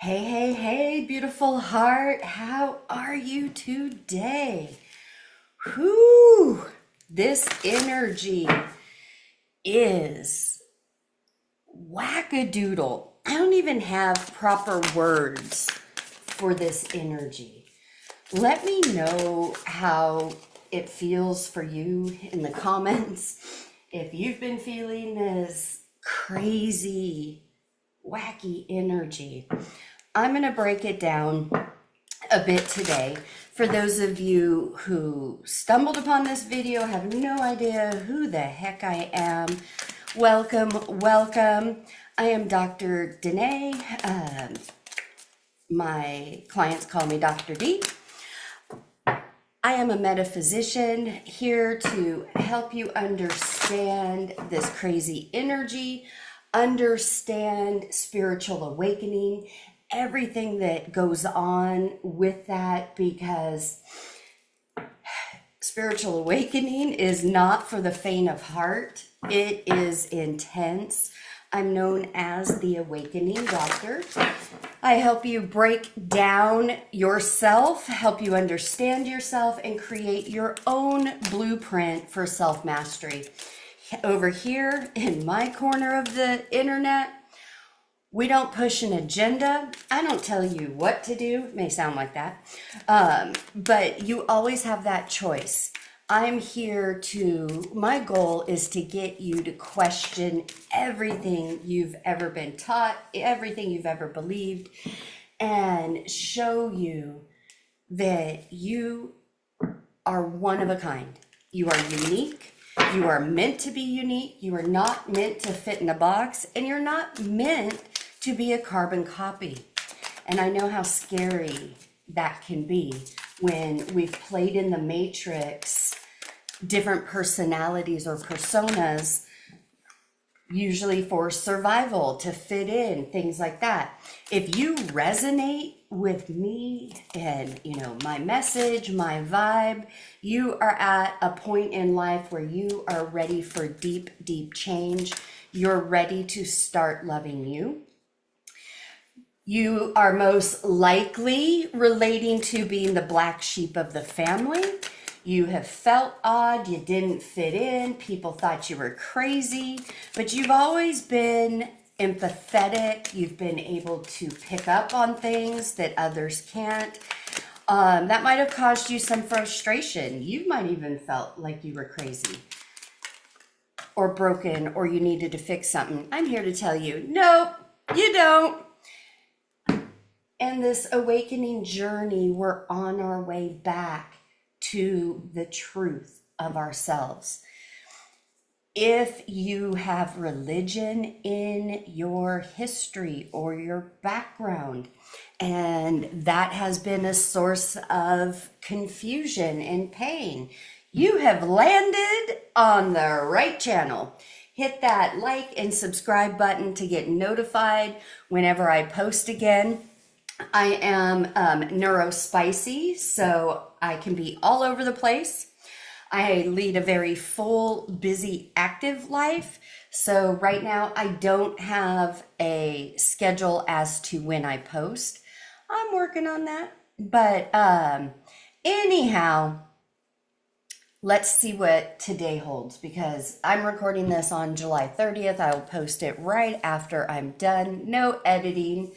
Hey, hey, hey, beautiful heart. How are you today? Whew, this energy is wackadoodle. I don't even have proper words for this energy. Let me know how it feels for you in the comments. If you've been feeling this crazy, wacky energy, I'm going to break it down a bit today. For those of you who stumbled upon this video, have no idea who the heck I am, welcome, welcome. I am Dr. Denae. My clients call me Dr. D. I am a metaphysician here to help you understand this crazy energy, understand spiritual awakening, everything that goes on with that, because spiritual awakening is not for the faint of heart. It is intense. I'm known as the Awakening Doctor. I help you break down yourself, help you understand yourself, and create your own blueprint for self-mastery. Over here in my corner of the internet, we don't push an agenda. I don't tell you what to do. It may sound like that, but you always have that choice. I'm here to, my goal is to get you to question everything you've ever been taught, everything you've ever believed, and show you that you are one of a kind. You are unique. You are meant to be unique. You are not meant to fit in a box, and you're not meant to be a carbon copy. And I know how scary that can be when we've played in the matrix different personalities or personas, usually for survival, to fit in, things like that. If you resonate with me and my message, my vibe, you are at a point in life where you are ready for deep, deep change. You're ready to start loving you. You are most likely relating to being the black sheep of the family. You have felt odd, you didn't fit in, people thought you were crazy, but you've always been empathetic. You've been able to pick up on things that others can't. That might have caused you some frustration. You might even felt like you were crazy or broken, or you needed to fix something. I'm here to tell you, nope, you don't. And this awakening journey, we're on our way back to the truth of ourselves. If you have religion in your history or your background, and that has been a source of confusion and pain, you have landed on the right channel. Hit that like and subscribe button to get notified whenever I post again. I am neurospicy, so I can be all over the place. I lead a very full, busy, active life. So right now I don't have a schedule as to when I post. I'm working on that. But anyhow, let's see what today holds, because I'm recording this on July 30th. I will post it right after I'm done. No editing.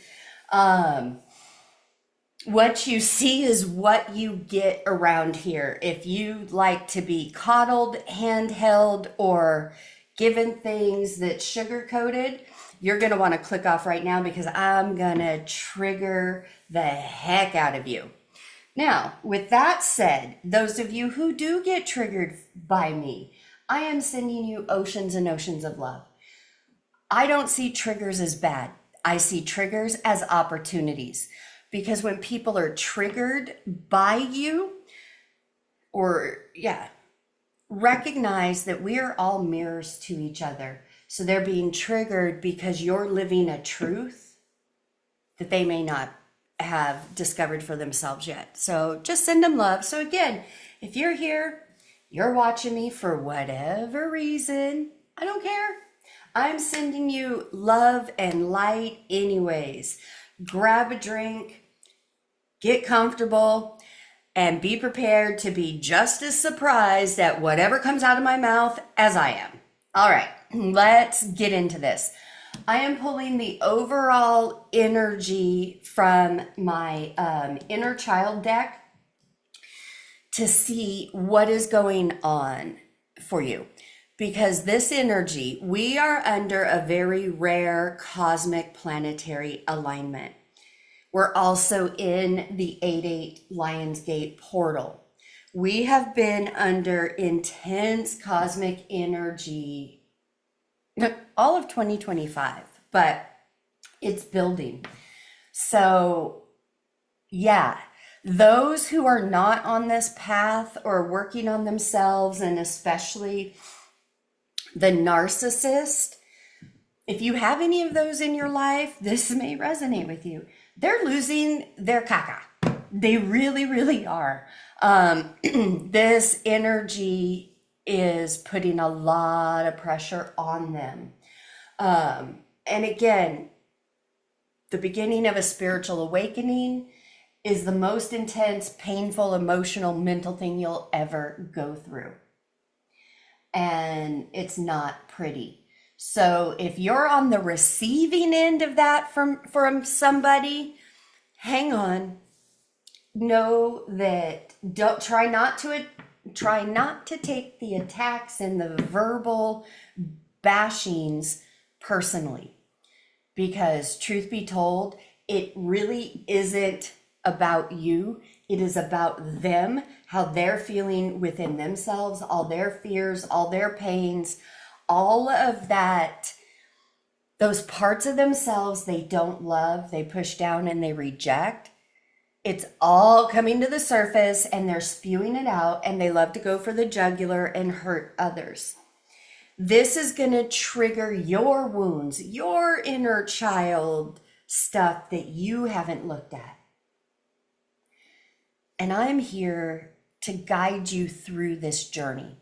What you see is what you get around here. If you like to be coddled, handheld, or given things that sugar-coated, you're going to want to click off right now, because I'm going to trigger the heck out of you. Now, with that said, those of you who do get triggered by me, I am sending you oceans and oceans of love. I don't see triggers as bad. I see triggers as opportunities. Because when people are triggered by you, recognize that we are all mirrors to each other. So they're being triggered because you're living a truth that they may not have discovered for themselves yet. So just send them love. So again, if you're here, you're watching me for whatever reason, I don't care. I'm sending you love and light anyways. grab a drink, get comfortable, and be prepared to be just as surprised at whatever comes out of my mouth as I am. All right, let's get into this. I am pulling the overall energy from my inner child deck to see what is going on for you. Because this energy, we are under a very rare cosmic planetary alignment. We're also in the 8-8 Lionsgate portal. We have been under intense cosmic energy all of 2025, but it's building. So yeah, those who are not on this path or working on themselves, and especially the narcissist, if you have any of those in your life, this may resonate with you. They're losing their caca. They really, really are. This energy is putting a lot of pressure on them. And again, the beginning of a spiritual awakening is the most intense, painful, emotional, mental thing you'll ever go through. And it's not pretty. So if you're on the receiving end of that from somebody, hang on. Know that try not to take the attacks and the verbal bashings personally, because truth be told, it really isn't about you. It is about them, how they're feeling within themselves, all their fears, all their pains, all of that, those parts of themselves they don't love, they push down and they reject. It's all coming to the surface and they're spewing it out, and they love to go for the jugular and hurt others. This is going to trigger your wounds, your inner child stuff that you haven't looked at. And I'm here to guide you through this journey,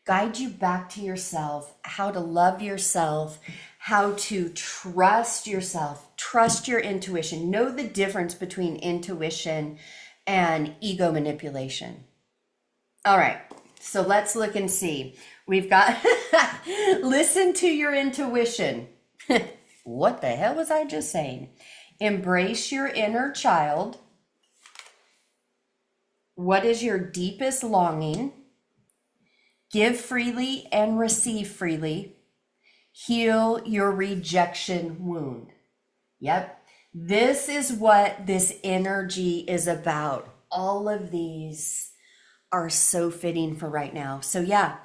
guide you back to yourself, how to love yourself, how to trust yourself, trust your intuition, know the difference between intuition and ego manipulation. All right, so let's look and see. We've got, listen to your intuition. What the hell was I just saying? Embrace your inner child. What is your deepest longing? Give freely and receive freely. Heal your rejection wound. Yep. This is what this energy is about. All of these are so fitting for right now. So yeah,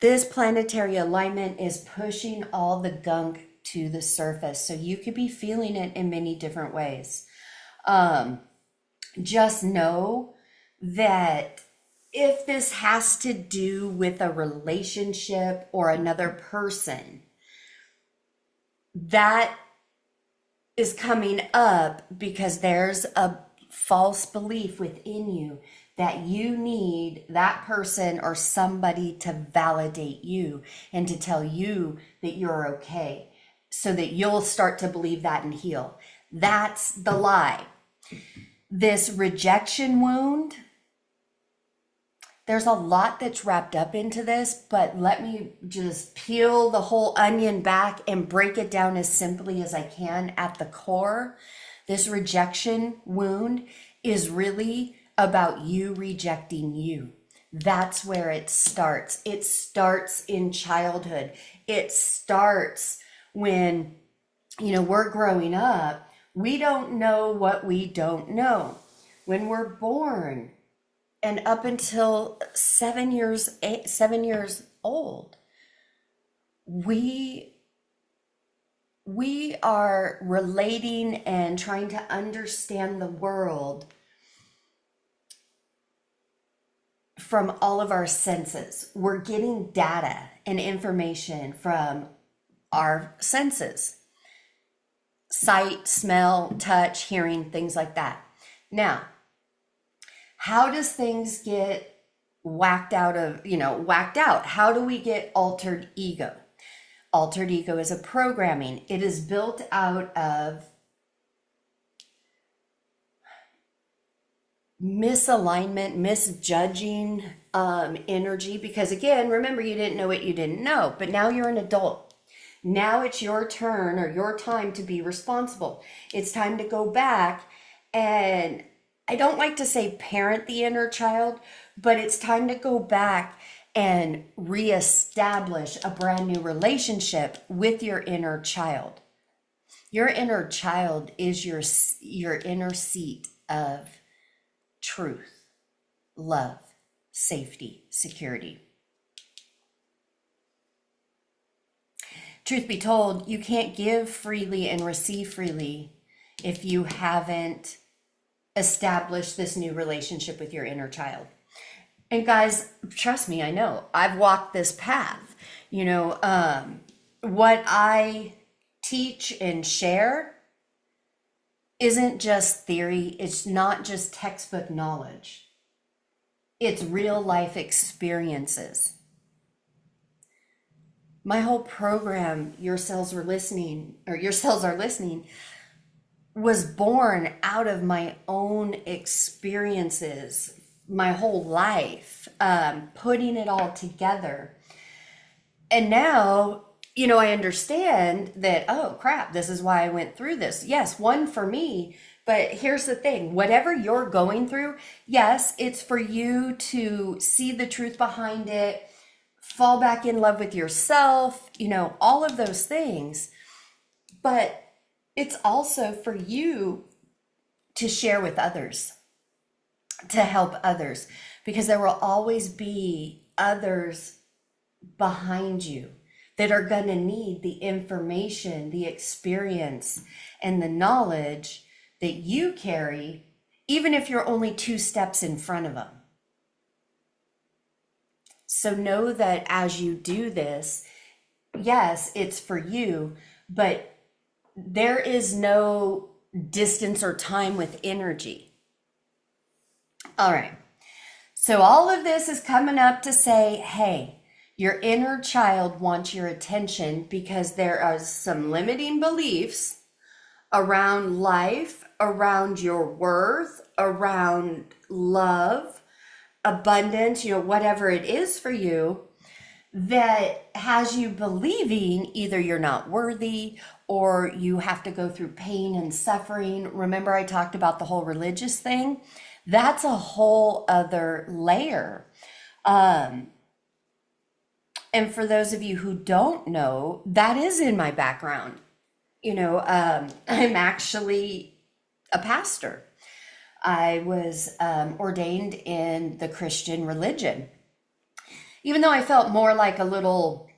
this planetary alignment is pushing all the gunk to the surface. So you could be feeling it in many different ways. Just know that if this has to do with a relationship or another person, that is coming up because there's a false belief within you that you need that person or somebody to validate you and to tell you that you're okay, so that you'll start to believe that and heal. That's the lie. This rejection wound, there's a lot that's wrapped up into this, but let me just peel the whole onion back and break it down as simply as I can at the core. This rejection wound is really about you rejecting you. That's where it starts. It starts in childhood. It starts when, we're growing up. We don't know what we don't know. When we're born, and up until 7 years old, we are relating and trying to understand the world from all of our senses. We're getting data and information from our senses: sight, smell, touch, hearing, things like that. Now, how does things get whacked out? How do we get altered ego? Altered ego is a programming. It is built out of misalignment, misjudging energy. Because again, remember, you didn't know what you didn't know, but now you're an adult. Now it's your turn or your time to be responsible. It's time to go back, and I don't like to say parent the inner child, but it's time to go back and reestablish a brand new relationship with your inner child. Your inner child is your inner seat of truth, love, safety, security. Truth be told, you can't give freely and receive freely if you haven't established this new relationship with your inner child. And guys, trust me, I know. I've walked this path. What I teach and share isn't just theory. It's not just textbook knowledge. It's real life experiences. My whole program, Your Cells Are Listening, was born out of my own experiences, my whole life, putting it all together. And now, I understand that, oh crap, this is why I went through this. Yes, one for me, but here's the thing, whatever you're going through, yes, it's for you to see the truth behind it, fall back in love with yourself, all of those things. But it's also for you to share with others, to help others, because there will always be others behind you that are going to need the information, the experience, and the knowledge that you carry, even if you're only 2 steps in front of them. So know that as you do this, yes, it's for you, but there is no distance or time with energy. All right. So all of this is coming up to say, hey, your inner child wants your attention because there are some limiting beliefs around life, around your worth, around love, abundance, whatever it is for you, that has you believing either you're not worthy or you have to go through pain and suffering. Remember, I talked about the whole religious thing? That's a whole other layer. And for those of you who don't know, that is in my background. I'm actually a pastor. I was ordained in the Christian religion. Even though I felt more like a little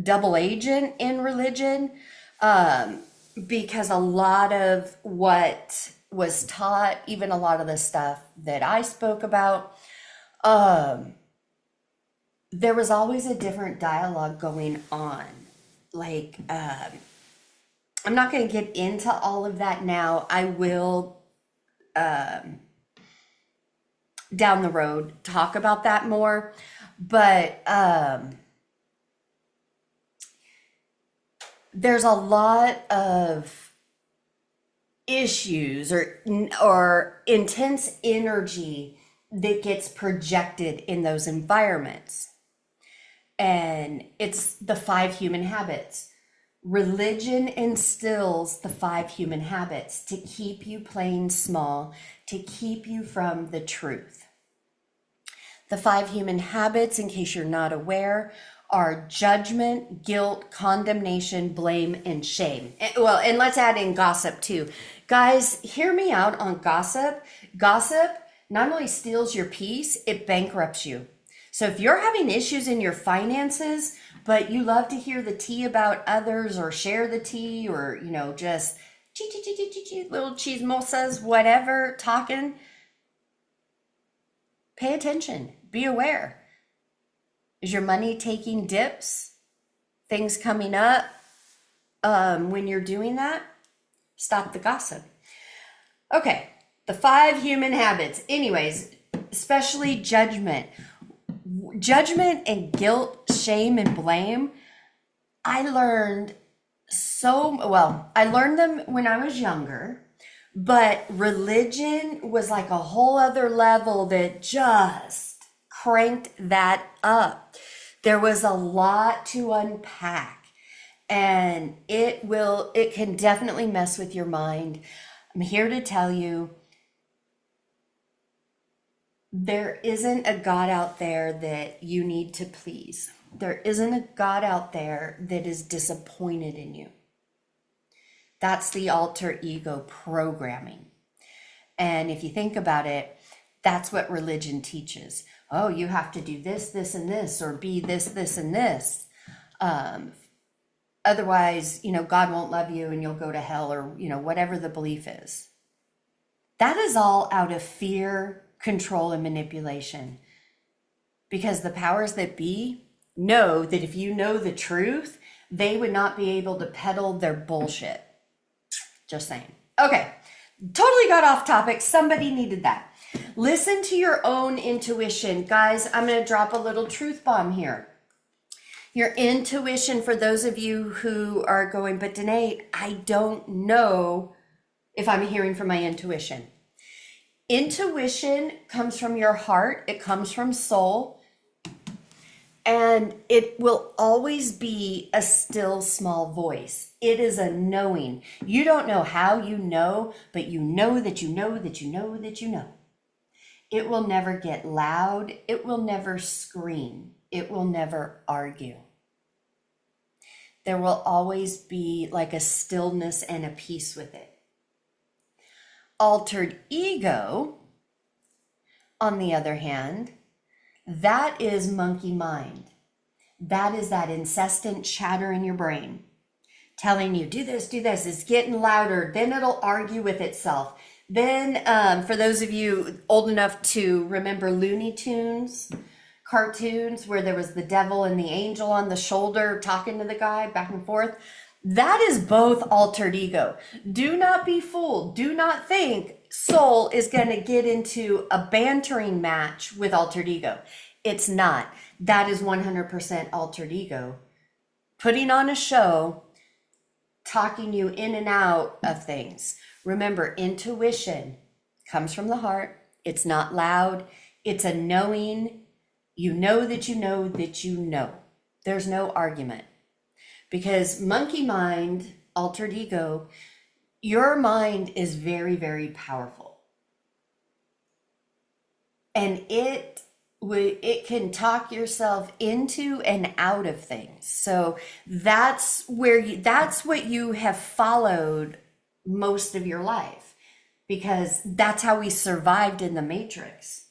double agent in religion, because a lot of what was taught, even a lot of the stuff that I spoke about, there was always a different dialogue going on. Like, I'm not going to get into all of that now. I will, down the road, talk about that more. But there's a lot of issues or intense energy that gets projected in those environments. And it's the 5 human habits. Religion instills the 5 human habits to keep you playing small, to keep you from the truth. The 5 human habits, in case you're not aware, are judgment, guilt, condemnation, blame, and shame. And let's add in gossip too. Guys, hear me out on gossip. Gossip not only steals your peace, it bankrupts you. So if you're having issues in your finances, but you love to hear the tea about others or share the tea or, just little chismosas, whatever, talking, pay attention. Be aware. Is your money taking dips? Things coming up when you're doing that? Stop the gossip. Okay, the 5 human habits. Anyways, especially judgment. Judgment and guilt, shame, and blame. I learned them when I was younger, But religion was like a whole other level that just cranked that up. There was a lot to unpack, and it can definitely mess with your mind. I'm here to tell you there isn't a God out there that you need to please. There isn't a God out there that is disappointed in you. That's the alter ego programming. And if you think about it, that's what religion teaches. Oh, you have to do this, this, and this, or be this, this, and this. Otherwise, God won't love you and you'll go to hell, or, whatever the belief is. That is all out of fear, control, and manipulation. Because the powers that be know that if you know the truth, they would not be able to peddle their bullshit. Just saying. Okay, totally got off topic. Somebody needed that. Listen to your own intuition. Guys, I'm going to drop a little truth bomb here. Your intuition, for those of you who are going, but Denae, I don't know if I'm hearing from my intuition. Intuition comes from your heart. It comes from soul. And it will always be a still small voice. It is a knowing. You don't know how you know, but you know that you know that you know that you know. It will never get loud. It will never scream. It will never argue. There will always be like a stillness and a peace with it. Altered ego, on the other hand, that is monkey mind. That is that incessant chatter in your brain telling you, do this, it's getting louder. Then it'll argue with itself. Then for those of you old enough to remember Looney Tunes cartoons where there was the devil and the angel on the shoulder talking to the guy back and forth, that is both altered ego. Do not be fooled. Do not think soul is going to get into a bantering match with altered ego. It's not. That is 100% altered ego. Putting on a show, talking you in and out of things. Remember, intuition comes from the heart. It's not loud. It's a knowing. You know that you know that you know. There's no argument. Because monkey mind, altered ego, your mind is very, very powerful. And it can talk yourself into and out of things. So that's what you have followed most of your life, because that's how we survived in the Matrix.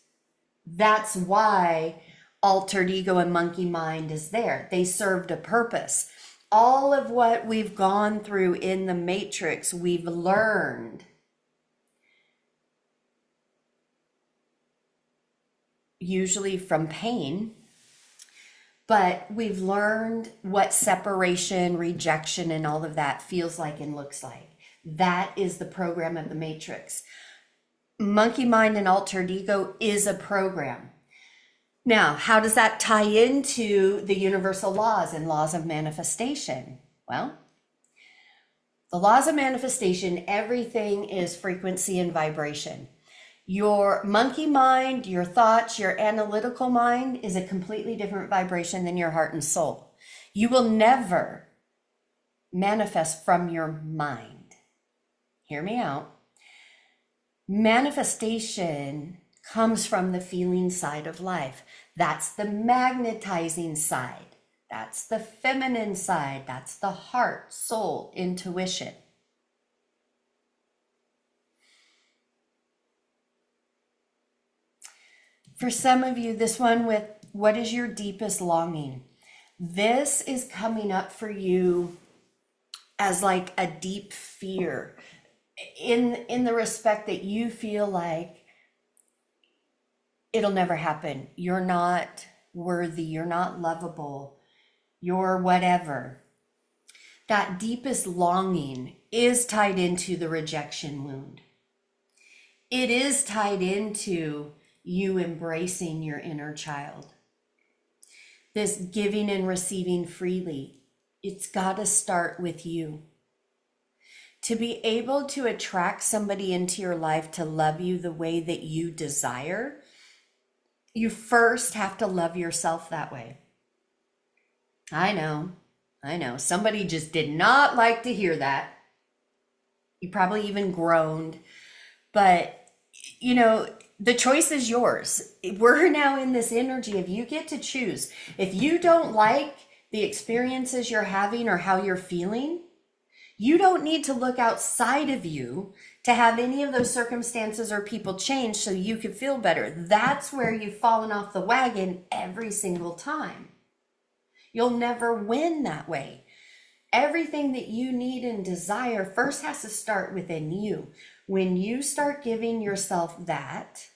That's why altered ego and monkey mind is there. They served a purpose. All of what we've gone through in the Matrix, we've learned. Usually from pain, but we've learned what separation, rejection, and all of that feels like and looks like. That is the program of the Matrix. Monkey mind and altered ego is a program. Now, how does that tie into the universal laws and laws of manifestation? Well, the laws of manifestation, everything is frequency and vibration. Your monkey mind, your thoughts, your analytical mind is a completely different vibration than your heart and soul. You will never manifest from your mind. Hear me out. Manifestation comes from the feeling side of life. That's the magnetizing side. That's the feminine side. That's the heart, soul, intuition. For some of you, this one with what is your deepest longing? This is coming up for you as like a deep fear in the respect that you feel like it'll never happen. You're not worthy. You're not lovable. You're whatever. That deepest longing is tied into the rejection wound. It is tied into you embracing your inner child. This giving and receiving freely, it's got to start with you. To be able to attract somebody into your life to love you the way that you desire, you first have to love yourself that way. I know. Somebody just did not like to hear that. You probably even groaned. But, the choice is yours. We're now in this energy of you get to choose. If you don't like the experiences you're having or how you're feeling, you don't need to look outside of you to have any of those circumstances or people change so you can feel better. That's where you've fallen off the wagon every single time. You'll never win that way. Everything that you need and desire first has to start within you. When you start giving yourself that,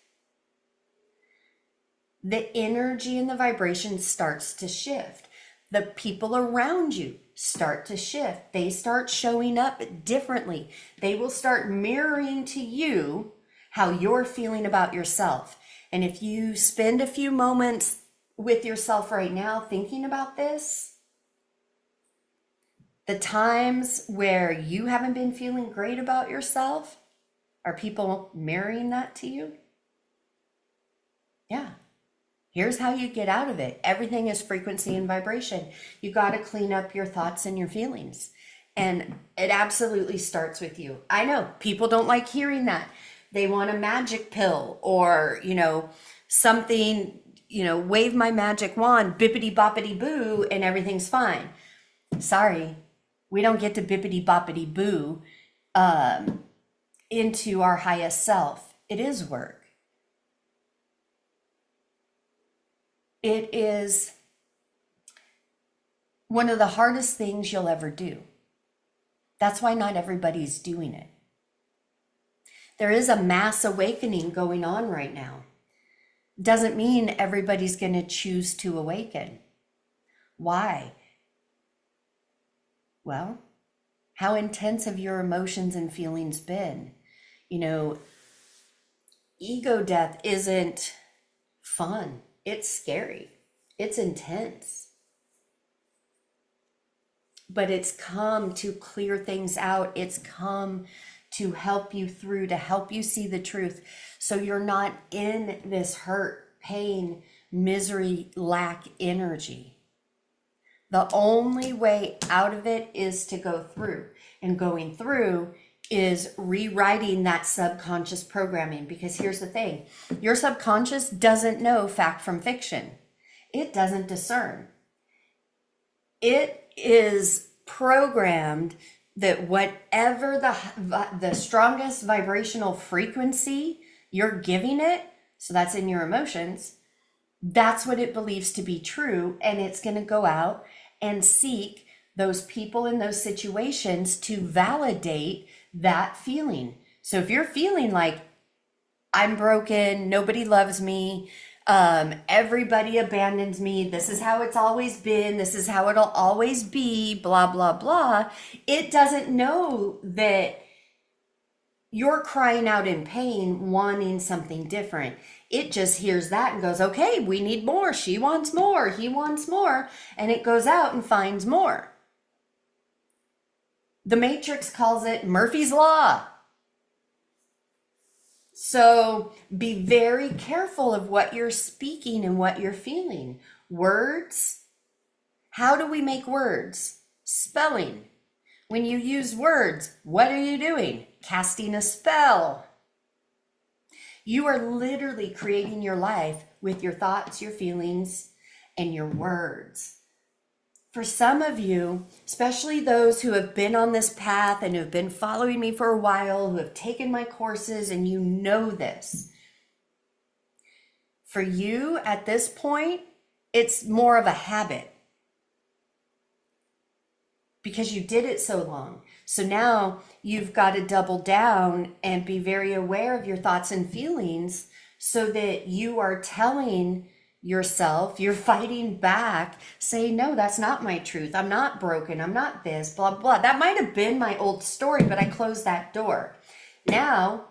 the energy and the vibration starts to shift. The people around you start to shift. They start showing up differently. They will start mirroring to you how you're feeling about yourself. And if you spend a few moments with yourself right now thinking about this, the times where you haven't been feeling great about yourself, are people mirroring that to you? Yeah. Here's how you get out of it. Everything is frequency and vibration. You got to clean up your thoughts and your feelings. And it absolutely starts with you. I know people don't like hearing that. They want a magic pill or, something, wave my magic wand, bippity boppity boo, and everything's fine. Sorry, we don't get to bippity boppity boo into our highest self. It is work. It is one of the hardest things you'll ever do. That's why not everybody's doing it. There is a mass awakening going on right now. Doesn't mean everybody's going to choose to awaken. Why? Well, how intense have your emotions and feelings been? Ego death isn't fun. It's scary. It's intense. But it's come to clear things out. It's come to help you through, to help you see the truth. So you're not in this hurt, pain, misery, lack energy. The only way out of it is to go through. And going through is rewriting that subconscious programming. Because here's the thing. Your subconscious doesn't know fact from fiction. It doesn't discern. It is programmed that whatever the strongest vibrational frequency you're giving it, so that's in your emotions, that's what it believes to be true. And it's going to go out and seek those people in those situations to validate that feeling. So if you're feeling like I'm broken, nobody loves me, everybody abandons me, this is how it's always been, this is how it'll always be, blah, blah, blah, it doesn't know that you're crying out in pain, wanting something different. It just hears that and goes, okay, we need more. She wants more. He wants more. And it goes out and finds more. The Matrix calls it Murphy's Law. So be very careful of what you're speaking and what you're feeling. Words. How do we make words? Spelling. When you use words, what are you doing? Casting a spell. You are literally creating your life with your thoughts, your feelings, and your words. For some of you, especially those who have been on this path and who have been following me for a while, who have taken my courses, and you know this. For you at this point, it's more of a habit because you did it so long. So now you've got to double down and be very aware of your thoughts and feelings so that you are telling yourself, you're fighting back, saying, no, that's not my truth. I'm not broken. I'm not this, blah, blah. That might have been my old story, but I closed that door. Now,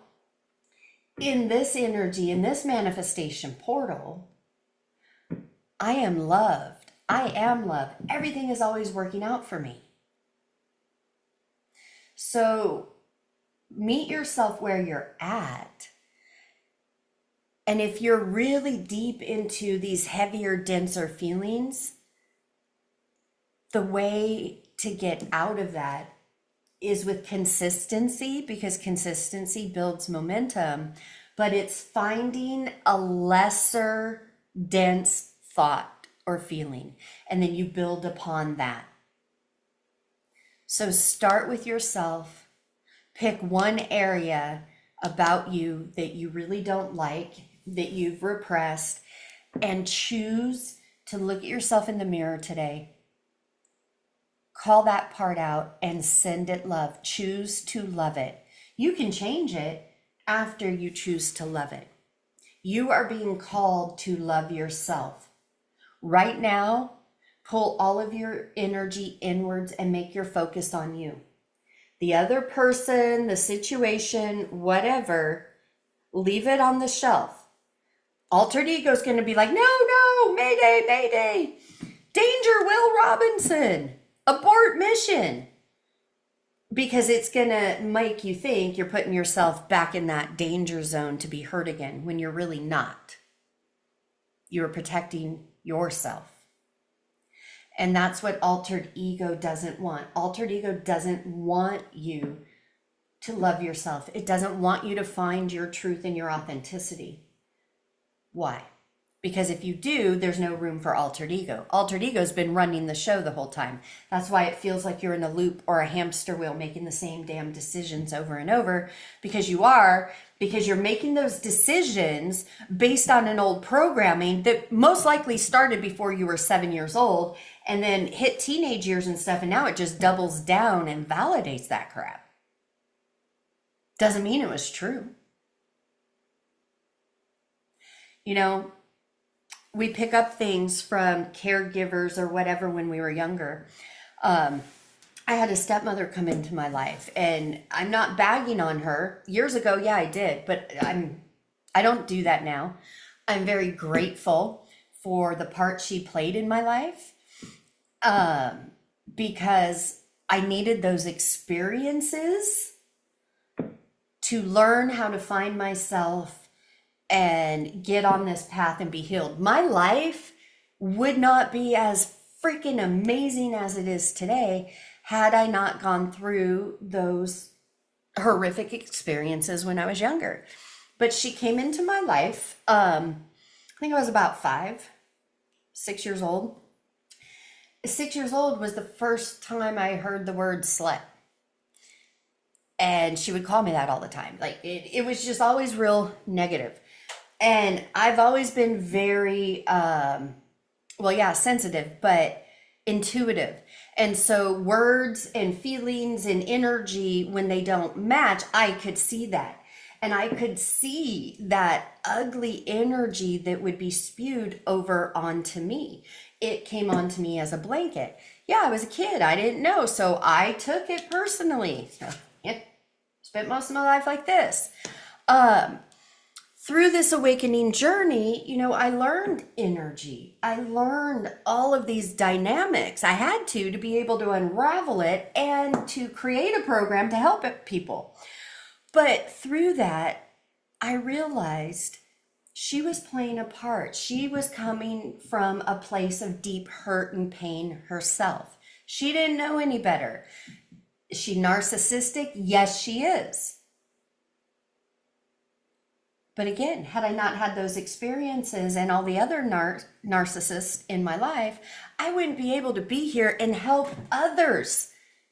in this energy, in this manifestation portal, I am loved. I am loved. Everything is always working out for me. So meet yourself where you're at. And if you're really deep into these heavier, denser feelings, the way to get out of that is with consistency, because consistency builds momentum, but it's finding a lesser dense thought or feeling, and then you build upon that. So start with yourself, pick one area about you that you really don't like, that you've repressed, and choose to look at yourself in the mirror today. Call that part out and send it love. Choose to love it. You can change it after you choose to love it. You are being called to love yourself. Right now, pull all of your energy inwards and make your focus on you. The other person, the situation, whatever, leave it on the shelf. Altered ego is going to be like, no, mayday, mayday. Danger, Will Robinson. Abort mission. Because it's going to make you think you're putting yourself back in that danger zone to be hurt again when you're really not. You're protecting yourself. And that's what altered ego doesn't want. Altered ego doesn't want you to love yourself. It doesn't want you to find your truth and your authenticity. Why? Because if you do, there's no room for altered ego. Altered ego's been running the show the whole time. That's why it feels like you're in a loop or a hamster wheel making the same damn decisions over and over, because you're making those decisions based on an old programming that most likely started before you were 7 years old and then hit teenage years and stuff, and now it just doubles down and validates that crap. Doesn't mean it was true. You know, we pick up things from caregivers or whatever when we were younger. I had a stepmother come into my life, and I'm not bagging on her. Years ago, yeah, I did, but I don't do that now. I'm very grateful for the part she played in my life, because I needed those experiences to learn how to find myself and get on this path and be healed. My life would not be as freaking amazing as it is today had I not gone through those horrific experiences when I was younger. But she came into my life, I think I was about 6 years old. 6 years old was the first time I heard the word slut. And she would call me that all the time. Like it was just always real negative. And I've always been very, sensitive, but intuitive. And so words and feelings and energy, when they don't match, I could see that. And I could see that ugly energy that would be spewed over onto me. It came onto me as a blanket. Yeah, I was a kid. I didn't know. So I took it personally. So, spent most of my life like this. Through this awakening journey, I learned energy. I learned all of these dynamics. I had to be able to unravel it and to create a program to help people. But through that, I realized she was playing a part. She was coming from a place of deep hurt and pain herself. She didn't know any better. Is she narcissistic? Yes, she is. But again, had I not had those experiences and all the other narcissists in my life, I wouldn't be able to be here and help others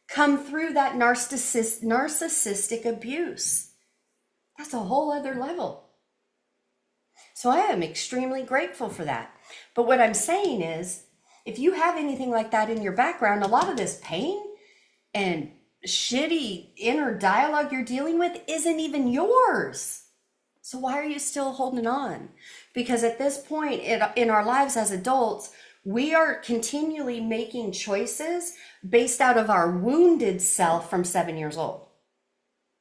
come through that narcissistic abuse. That's a whole other level. So I am extremely grateful for that. But what I'm saying is, if you have anything like that in your background, a lot of this pain and shitty inner dialogue you're dealing with isn't even yours. So why are you still holding on? Because at this point in our lives as adults, we are continually making choices based out of our wounded self from 7 years old.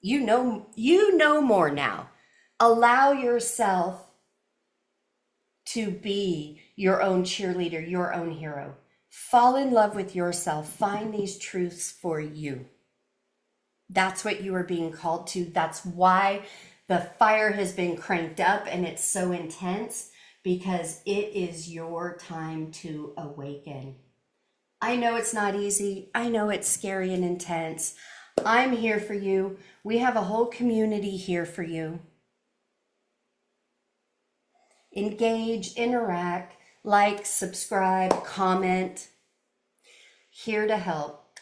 You know more now. Allow yourself to be your own cheerleader, your own hero. Fall in love with yourself. Find these truths for you. That's what you are being called to. That's why the fire has been cranked up and it's so intense, because it is your time to awaken. I know it's not easy. I know it's scary and intense. I'm here for you. We have a whole community here for you. Engage, interact, like, subscribe, comment. Here to help.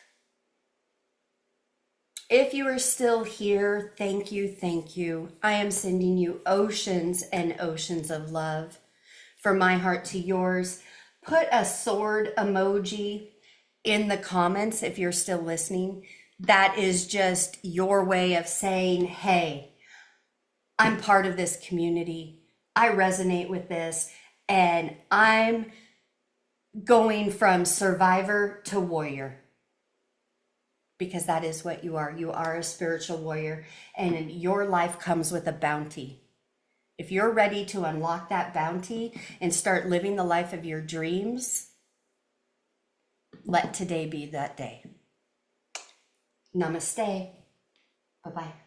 If you are still here, thank you, thank you. I am sending you oceans and oceans of love. From my heart to yours. Put a sword emoji in the comments if you're still listening. That is just your way of saying, hey, I'm part of this community. I resonate with this, and I'm going from survivor to warrior, because that is what you are. You are a spiritual warrior, and your life comes with a bounty. If you're ready to unlock that bounty and start living the life of your dreams, let today be that day. Namaste. Bye-bye.